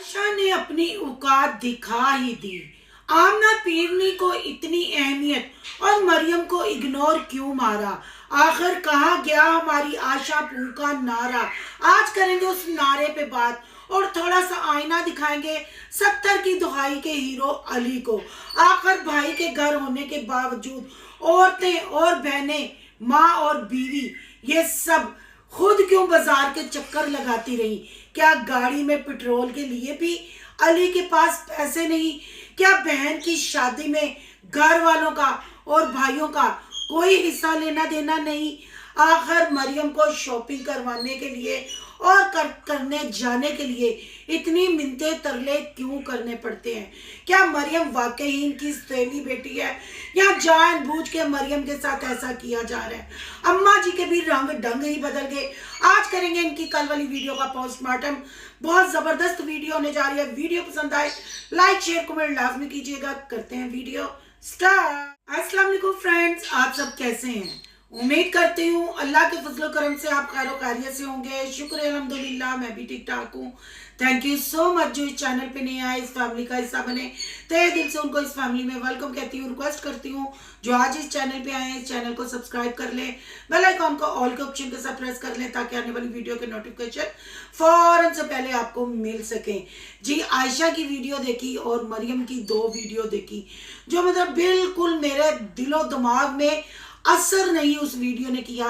आयशा ने अपनी औकात दिखा ही दी। आमना पीरनी को इतनी अहमियत और मरियम को इग्नोर क्यों मारा? आखिर कहा गया हमारी आशा पू का नारा? आज करेंगे उस नारे पे बात और थोड़ा सा आईना दिखाएंगे 70 की दुहाई के हीरो अली को। आखिर भाई के घर होने के बावजूद औरतें और बहनें, माँ और बीवी, ये सब खुद क्यों बाजार के चक्कर लगाती रही? क्या गाड़ी में पेट्रोल के लिए भी अली के पास पैसे नहीं? क्या बहन की शादी में घर वालों का और भाइयों का कोई हिस्सा लेना देना नहीं? आखिर मरियम को शॉपिंग करवाने के लिए और करने जाने के लिए इतनी मिन्नतें तरले क्यों करने पड़ते हैं? क्या मरियम वाकई इनकी सौतेली बेटी है या जानबूझ के मरियम के साथ ऐसा किया जा रहा है? अम्मा जी के भी रंग ढंग ही बदल गए। आज करेंगे इनकी कल वाली वीडियो का पोस्टमार्टम। बहुत जबरदस्त वीडियो होने जा रही है। वीडियो पसंद आए लाइक शेयर कमेंट लाजमी कीजिएगा। करते हैं वीडियो स्टार्ट। अस्सलाम वालेकुम फ्रेंड्स, आप सब कैसे हैं? उम्मीद करती हूँ अल्लाह के फजल करम से आप खैर खैरियत से होंगे। शुक्र है अल्हम्दुलिल्लाह, मैं भी ठीक ठाक हूँ। थैंक यू सो मच जो इस चैनल पे नहीं आए, इस फैमिली का हिस्सा बने, तहे दिल से उनको इस फैमिली में वेलकम कहती हूँ। रिक्वेस्ट करती हूँ जो आज इस चैनल पे आए हैं इस चैनल को सब्सक्राइब कर लें, बेल आइकॉन को ऑल के ऑप्शन के साथ प्रेस कर लें ताकि आने वाली वीडियो के नोटिफिकेशन फौरन से पहले आपको मिल सके। जी, आयशा की वीडियो देखी और मरियम की 2 वीडियो देखी जो मतलब बिल्कुल मेरे दिलो दिमाग में असर नहीं उस वीडियो ने किया।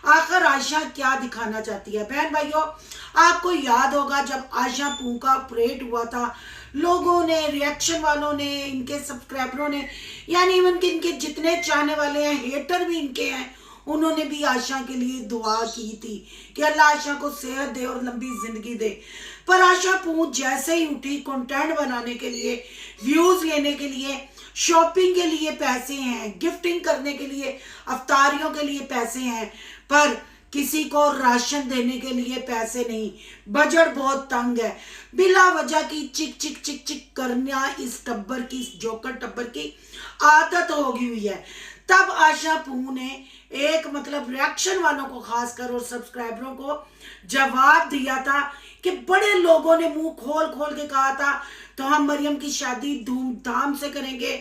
आखिर आयशा क्या दिखाना चाहती है? बहन भाइयों, आपको याद होगा जब आयशा पू का ऑपरेट हुआ था, लोगों ने, रिएक्शन वालों ने, इनके सब्सक्राइबरों ने, यानी इवन के इनके जितने चाहने वाले हैं, हेटर भी इनके हैं, उन्होंने भी आयशा के लिए दुआ की थी कि अल्लाह आयशा को सेहत दे और लंबी जिंदगी दे। पर आयशा पू जैसे ही उठी, कंटेंट बनाने के लिए, व्यूज लेने के लिए, शॉपिंग के लिए पैसे हैं, गिफ्टिंग करने के लिए, अफ्तारियों के लिए पैसे हैं, पर किसी को राशन देने के लिए पैसे नहीं। बजट बहुत तंग है। बिला वजह की चिक चिक चिक चिक करना इस टब्बर की, इस जोकर टब्बर की आदत होगी हुई है। तब आयशा पू ने एक मतलब रिएक्शन वालों को खासकर और सब्सक्राइबरों को जवाब दिया था कि बड़े लोगों ने मुंह खोल खोल के कहा था तो हम मरियम की शादी धूमधाम से करेंगे,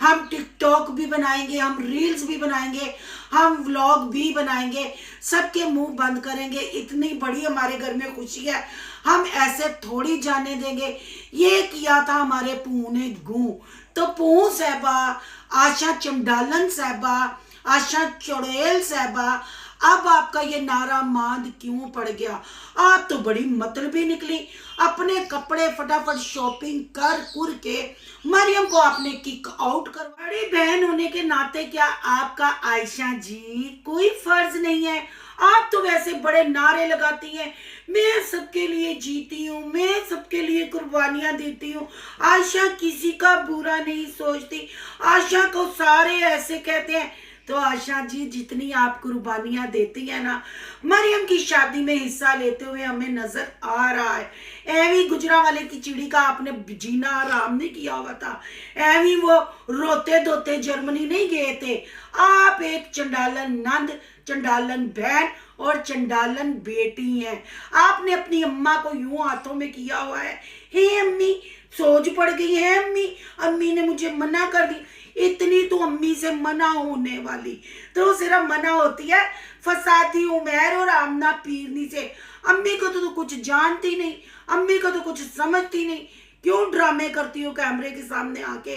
हम टिकटॉक भी बनाएंगे, हम रील्स भी बनाएंगे, हम व्लॉग भी बनाएंगे, सबके मुंह बंद करेंगे, इतनी बड़ी हमारे घर में खुशी है, हम ऐसे थोड़ी जाने देंगे। ये किया था हमारे पू ने गूं। तो पू साहबा, आशा चंडालन साहबा, आशा चुड़ैल साहबा, अब आपका ये नारा मांद क्यों पड़ गया? आप तो बड़ी मतलबी निकली। अपने कपड़े फटाफट शॉपिंग कर कुर के मरियम को आपने किक आउट कर। बड़ी बहन होने के नाते क्या आपका आयशा जी कोई फर्ज नहीं है? आप तो वैसे बड़े नारे लगाती हैं, मैं सबके लिए जीती हूँ, मैं सबके लिए कुर्बानियां देती हूँ, आयशा किसी का बुरा नहीं सोचती, आयशा को सारे ऐसे कहते हैं। तो आयशा जी जितनी आप कुर्बानियां देती है ना, मरियम की शादी में हिस्सा लेते हुए हमें नजर आ रहा है। एवी गुजरा वाले की चिड़ी का आपने जीना आराम नहीं किया हुआ था, एवी वो रोते धोते जर्मनी नहीं गए थे। आप एक चंडालन नंद, चंडालन बहन और चंडालन बेटी हैं। आपने अपनी अम्मा को यूं हाथों में किया हुआ है, हे अम्मी सोच पड़ गई है, अम्मी अम्मी ने मुझे मना कर दी। इतनी तो अम्मी से मना होने वाली तो सिर्फ मना होती है फसादी उमैर और आमना पीरनी से। अम्मी को तो कुछ जानती नहीं, अम्मी को तो कुछ समझती नहीं। क्यों ड्रामे करती हो कैमरे के सामने आके?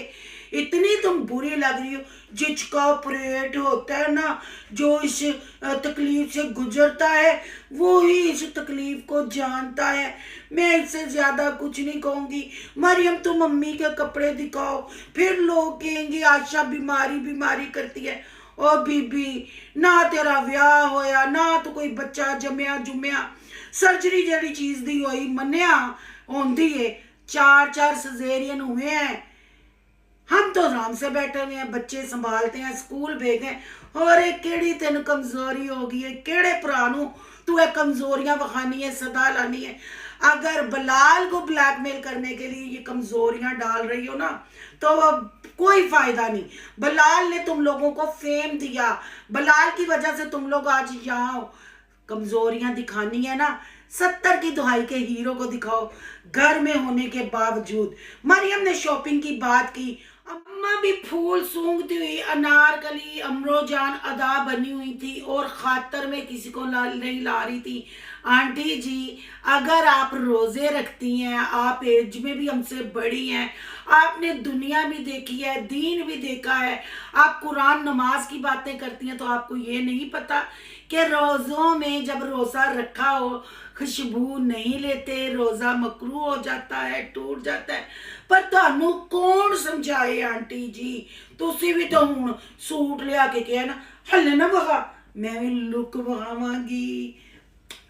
इतनी तुम बुरी लग रही हो। जिसका ऑपरेट होता है ना, जो इस तकलीफ से गुजरता है वो ही इस तकलीफ को जानता है। मैं इससे ज्यादा कुछ नहीं कहूंगी। मरियम तुम मम्मी के कपड़े दिखाओ, फिर लोग कहेंगे आयशा बीमारी बीमारी करती है। ओ बीबी, ना तेरा व्याह होया, ना तो कोई बच्चा जमया जुमया, सर्जरी जड़ी चीज दी होई मन्या होंदी है। 4 सजेरियन हुए हैं, हम तो आराम से बैठे हुए हैं, बच्चे संभालते हैं, स्कूल भेजे। और एक केड़ी तेन कमजोरी होगी है, केड़े पुरानू तू कमजोरियां बखानी है, सदा लानी है। अगर बलाल को ब्लैकमेल करने के लिए ये कमजोरियां डाल रही हो ना, तो अब कोई फायदा नहीं। बलाल ने तुम लोगों को फेम दिया, बलाल की वजह से तुम लोग आज यहाँ हो। कमजोरियां दिखानी है ना 70 की दुहाई के हीरो को दिखाओ घर में होने के बावजूद। मरियम ने शॉपिंग की बात की। अम्मा भी फूल सूंघती हुई अनारकली अमरोजान अदा बनी हुई थी और खातर में किसी को नहीं ला रही थी। आंटी जी, अगर आप रोजे रखती हैं, आप एज में भी हमसे बड़ी हैं, आपने दुनिया भी देखी है, दीन भी देखा है, आप कुरान नमाज की बातें करती हैं, तो आपको ये नहीं पता कि रोज़ों में जब रोज़ा रखा हो खुशबू नहीं लेते, रोज़ा मकरू हो जाता है, टूट जाता है। पर ਤੁਹਾਨੂੰ कौन समझाए आंटी जी? तुसी भी तो हूँ सूट लिया के क्या ना हले ना बखा, मैं भी लुक बखावांगी।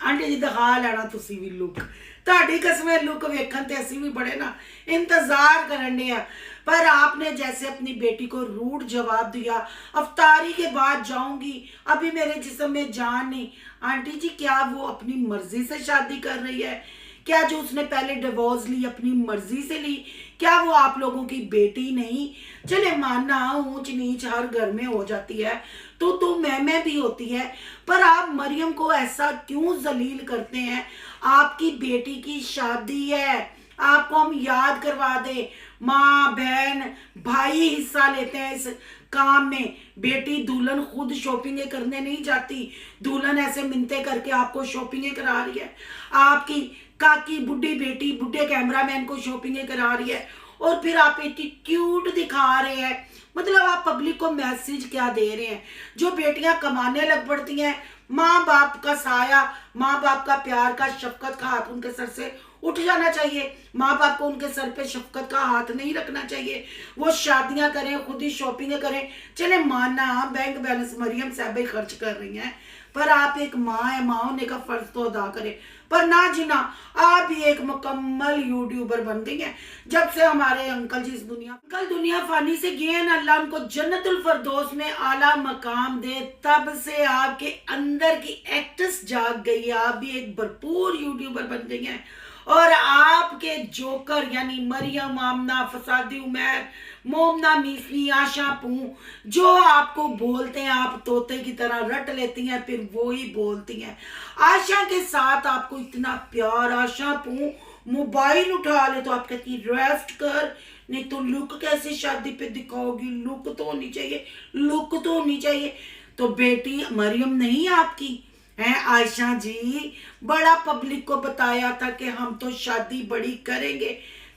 आंटी जी दिखा लेना तुसी भी लुक, ਤੁਹਾਡੀ कस्में लुक वेखन ते असी भी बड़े ना इंतजार करने आ। पर आपने जैसे अपनी बेटी को रूड जवाब दिया, अफ्तारी के बाद जाऊंगी, अभी मेरे जिस्म में जान नहीं। आंटी जी, क्या वो अपनी मर्जी से शादी कर रही है? क्या जो उसने पहले डिवोर्स ली अपनी मर्जी से ली? क्या वो आप लोगों की बेटी नहीं? चले मानना ऊंच नीच हर घर में हो जाती है, तो मैं भी होती है, पर आप मरियम को ऐसा क्यों जलील करते हैं? आपकी बेटी की शादी है, आपको हम याद करवा दे। माँ बहन भाई हिस्सा लेते हैं इस काम में। बेटी दुल्हन खुद शॉपिंग करने नहीं जाती, दुल्हन ऐसे मिन्नतें करके आपको शॉपिंग करा रही है। आपकी काकी बुढ़ी बेटी बुढ़े कैमरामैन को शॉपिंग करा रही है, और फिर आप एटीट्यूड दिखा रहे हैं। मतलब आप पब्लिक को मैसेज क्या दे रहे हैं? जो बेटियां कमाने लग पड़ती हैं, माँ बाप का साया, माँ बाप का प्यार का शफकत का हाथ उनके सर से उठ जाना चाहिए। माँ बाप को उनके सर पे शफकत का हाथ नहीं रखना चाहिए। वो शादियां करें, खुद ही शॉपिंग करें। चले माना बैंक बैलेंस मरियम साहब खर्च कर रही हैं, पर आप एक माँ है, माँ होने का फर्ज तो अदा करें। पर ना जी ना, आप भी एक मुकम्मल यूट्यूबर बन गई हैं। जब से हमारे अंकल जी इस दुनिया फानी से गए हैं, अल्लाह उनको जन्नतुल फरदौस में आला मकाम दे, तब से आपके अंदर की एक्ट्रेस जाग गई है। आप भी एक भरपूर यूट्यूबर बन गई हैं, और आपके जोकर यानी मरियम, आमना, फसादी उमैर, मोमना, मीसली, आशा पू, जो आपको बोलते हैं आप तोते की तरह रट लेती हैं, फिर वो ही बोलती हैं। आशा के साथ आपको इतना प्यार, आशा पू मोबाइल उठा ले तो आप कहती रेस्ट कर, नहीं तो लुक कैसे शादी पे दिखाओगी? लुक तो होनी चाहिए, लुक तो होनी चाहिए। तो बेटी मरियम नहीं आपकी है आयशा जी, बड़ा पब्लिक को बताया था कि हम तो शादी बड़ी करेंगे।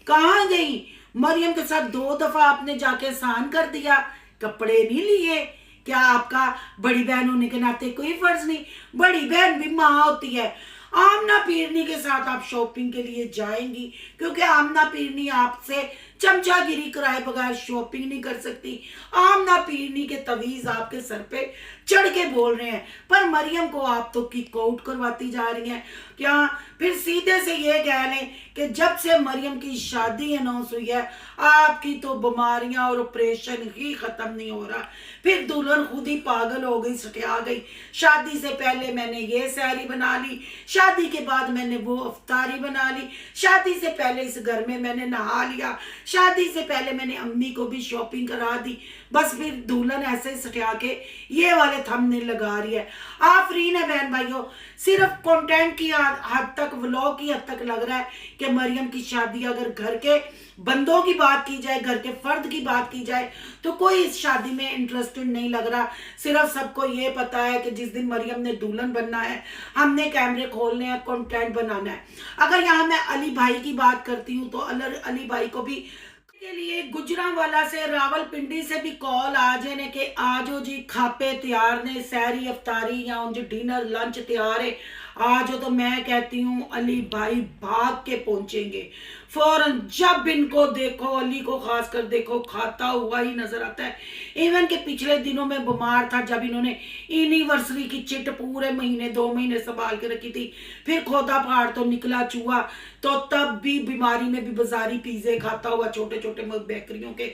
कहाँ गई मरियम के साथ? 2 दफा आपने जाके एहसान कर दिया, कपड़े नहीं लिए। क्या आपका बड़ी बहन होने के नाते कोई फर्ज नहीं? बड़ी बहन भी माँ होती है। आमना पीरनी के साथ आप शॉपिंग के लिए जाएंगी, क्योंकि आमना पीरनी आपसे चमचागिरी कराए बगैर शॉपिंग नहीं कर सकती। आमना पीरनी के तवीज आपके सर पे चढ़ के बोल रहे हैं, पर मरियम को आप तो किक आउट करवाती जा रही हैं। क्या फिर सीधे से ये कह लें कि जब से मरियम की शादी अनाउंस हुई है, आपकी तो बीमारियां और ऑपरेशन ही खत्म नहीं हो रहा। फिर दुल्हन खुद ही पागल हो गई, सटिया गई। शादी से पहले मैंने ये सैरी बना ली, शादी के बाद मैंने वो अफ्तारी बना ली, शादी से पहले इस घर में मैंने नहा लिया, शादी से पहले मैंने अम्मी को भी शॉपिंग करा दी। बस फिर दुल्हन ऐसे सटिया के ये वाले थंबनेल लगा रही है। आफरीन है बहन भाइयों, सिर्फ कंटेंट की हद तक, व्लॉग की हद तक लग रहा है कि मरियम की शादी, अगर घर के बंदों की बात की जाए, घर के फर्द की बात की जाए, तो कोई इस शादी में इंटरेस्टेड नहीं लग रहा। सिर्फ सबको ये पता है कि जिस दिन मरियम ने दुल्हन बनना है, हमने कैमरे खोलने हैं, कंटेंट बनाना है। अगर यहाँ मैं अली भाई की बात करती हूँ, तो अली भाई को भी के लिए गुजरांवाला से, रावलपिंडी से भी कॉल आ जाने के आजो जी, खापे तैयार ने, सैरी अफ्तारी या उनके डिनर लंच तैयार है, आज तो मैं कहती हूँ अली भाई भाग के पहुंचेंगे फौरन। जब इनको देखो, अली को खासकर देखो, खाता हुआ ही नजर आता है। इवन के पिछले दिनों में बीमार था, जब इन्होंने एनिवर्सरी की चिट पूरे महीने 2 महीने संभाल के रखी थी, फिर खोदा पहाड़ तो निकला चूहा, तो तब भी बीमारी में भी बाजारी पिज्जे खाता हुआ छोटे छोटे बेकरियों के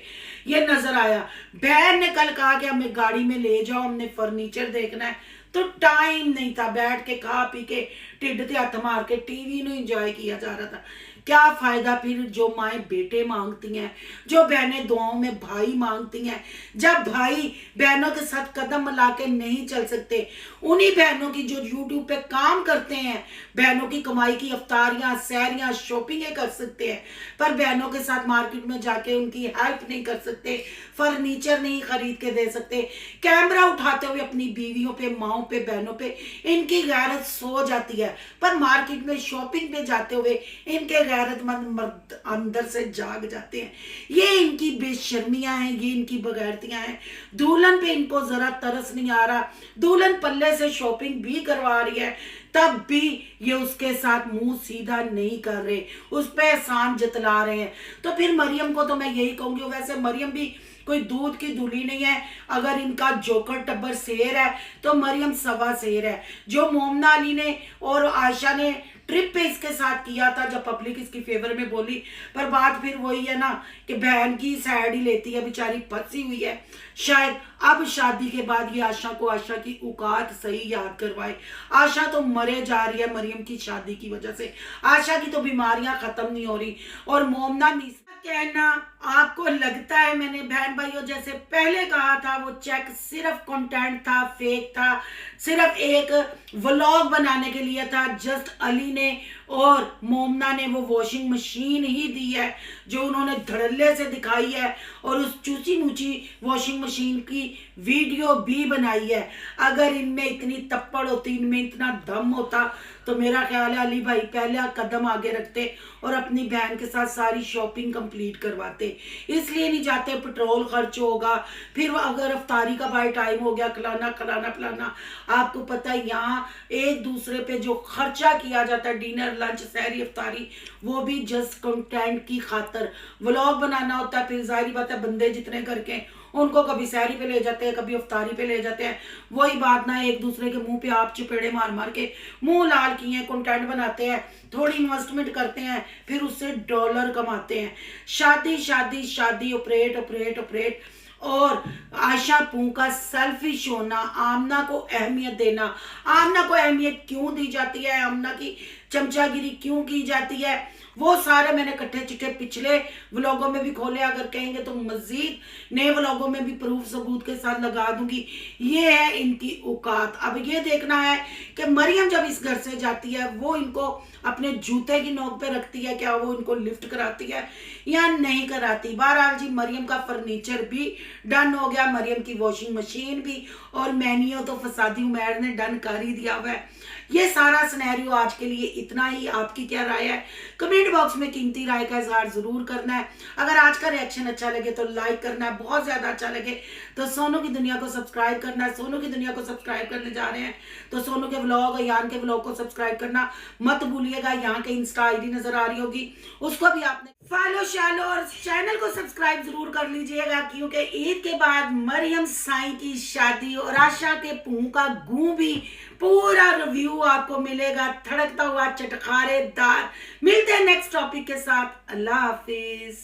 ये नजर आया। बहन ने कल कहा कि हमें गाड़ी में ले जाओ, हमने फर्नीचर देखना है, तो टाइम नहीं था। बैठ के खा पी के टिड ते हथ मार के टीवी नु इंजॉय किया जा रहा था। क्या फायदा फिर जो माएँ बेटे मांगती हैं, जो बहनें दुआओं में भाई मांगती हैं। जब भाई बहनों के साथ कदम मिला के नहीं चल सकते, उन्हीं बहनों की जो यूट्यूब पे काम करते हैं, बहनों की कमाई की अफ्तारियां, सैरियां, शॉपिंगें कर सकते हैं, पर बहनों के साथ मार्केट में जाके उनकी हेल्प नहीं कर सकते, फर्नीचर नहीं खरीद के दे सकते, कैमरा उठाते हुए अपनी बीवियों पे, माओं पे, बहनों पे इनकी गैरत सो जाती है, पर मार्केट में शॉपिंग पे जाते हुए इनके गैरतमंद मर्द अंदर से जाग जाते हैं। ये इनकी बेशर्मियां हैं, ये इनकी बगैरतियां हैं। दुल्हन पे इनको जरा तरस नहीं आ रहा, दुल्हन पल्ले से शॉपिंग भी करवा रही है, तब भी ये उसके साथ मुंह सीधा नहीं कर रहे, उस पर एहसान जतला रहे हैं। तो फिर मरियम को तो मैं यही कहूंगी, वैसे मरियम भी कोई दूध की धुली नहीं है। अगर इनका जोकर टब्बर शेर है तो मरियम सवा शेर है। जो मोमना अली ने और आयशा ने ट्रिप पे इसके साथ किया था, जब पब्लिक इसकी फेवर में बोली, पर बात फिर वही है ना कि बहन की साइड ही लेती है, बेचारी फंसी हुई है। शायद अब शादी के बाद ये आशा को आशा की औकात सही याद करवाए। आशा तो मरे जा रही है मरियम की शादी की वजह से, आशा की तो बीमारियां खत्म नहीं हो रही। और मोमना कहना, आपको लगता है मैंने बहन भाइयों जैसे पहले कहा था वो चेक सिर्फ कंटेंट था, फेक था, सिर्फ एक व्लॉग बनाने के लिए था। जस्ट अली ने और मोमना ने वो वॉशिंग मशीन ही दी है जो उन्होंने धड़ल्ले से दिखाई है, और उस चूची मुची वॉशिंग मशीन की वीडियो भी बनाई है। अगर इनमें इतनी तप्पड़ होती, इनमें इतना दम होता, तो मेरा ख्याल है अली भाई पहला कदम आगे रखते और अपनी बहन के साथ सारी शॉपिंग कंप्लीट करवाते। इसलिए नहीं जाते पेट्रोल खर्च होगा, फिर अगर अफ्तारी का भाई टाइम हो गया, खिलाना खिलाना पिलाना। आपको पता है यहाँ एक दूसरे पे जो खर्चा किया जाता है, डिनर, लंच, सहरी, अफ्तारी, वो भी जस्ट कंटेंट की खातर। व्लॉग बनाना होता है, फिर जाहिर बात है बंदे जितने करके उनको कभी सहरी पे ले जाते हैं, कभी अफ्तारी पे ले जाते हैं। वही बात ना, एक दूसरे के मुंह पे आप चपेड़े मार मार के मुंह लाल किए, कंटेंट बनाते हैं, थोड़ी इन्वेस्टमेंट करते हैं, फिर उससे डॉलर कमाते हैं। शादी शादी शादी, ऑपरेट ऑपरेट ऑपरेट। और आयशा पू का सेल्फिश होना, आमना को अहमियत देना। आमना को अहमियत क्यों दी जाती है, आमना की चमचागिरी क्यों की जाती है, वो सारे मैंने कट्ठे चिट्ठे पिछले व्लॉगों में भी खोले, अगर कहेंगे तो मजीद नए व्लॉगों में भी प्रूफ सबूत के साथ लगा दूंगी। ये है इनकी औकात। अब ये देखना है कि मरियम जब इस घर से जाती है वो इनको अपने जूते की नोक पे रखती है, क्या वो इनको लिफ्ट कराती है या नहीं कराती। बहरहाल जी मरियम का फर्नीचर भी डन हो गया, मरियम की वॉशिंग मशीन भी, और मेन्यू तो फसादी उमैर ने डन कर ही दिया हुआ है। ये सारा सिनेरियो आज के लिए इतना ही। आपकी क्या राय है कमेंट बॉक्स में कीमती राय का इजहार जरूर करना है। अगर आज का रिएक्शन अच्छा लगे तो लाइक करना है, बहुत ज्यादा अच्छा लगे तो सोनू की दुनिया को सब्सक्राइब करना है। सोनू की दुनिया को सब्सक्राइब करने जा रहे हैं तो सोनू के व्लॉग, यान के व्लॉग को सब्सक्राइब करना मत भूलिएगा। यहाँ के इंस्टा आईडी नजर आ रही होगी, उसको भी आपने फॉलो शालो और चैनल को सब्सक्राइब जरूर कर लीजिएगा, क्योंकि ईद के बाद मरियम साईं की शादी और आशा के पू का गूं भी पूरा रिव्यू आपको मिलेगा, धड़कता हुआ चटखारेदार। मिलते हैं नेक्स्ट टॉपिक के साथ। अल्लाह हाफिज।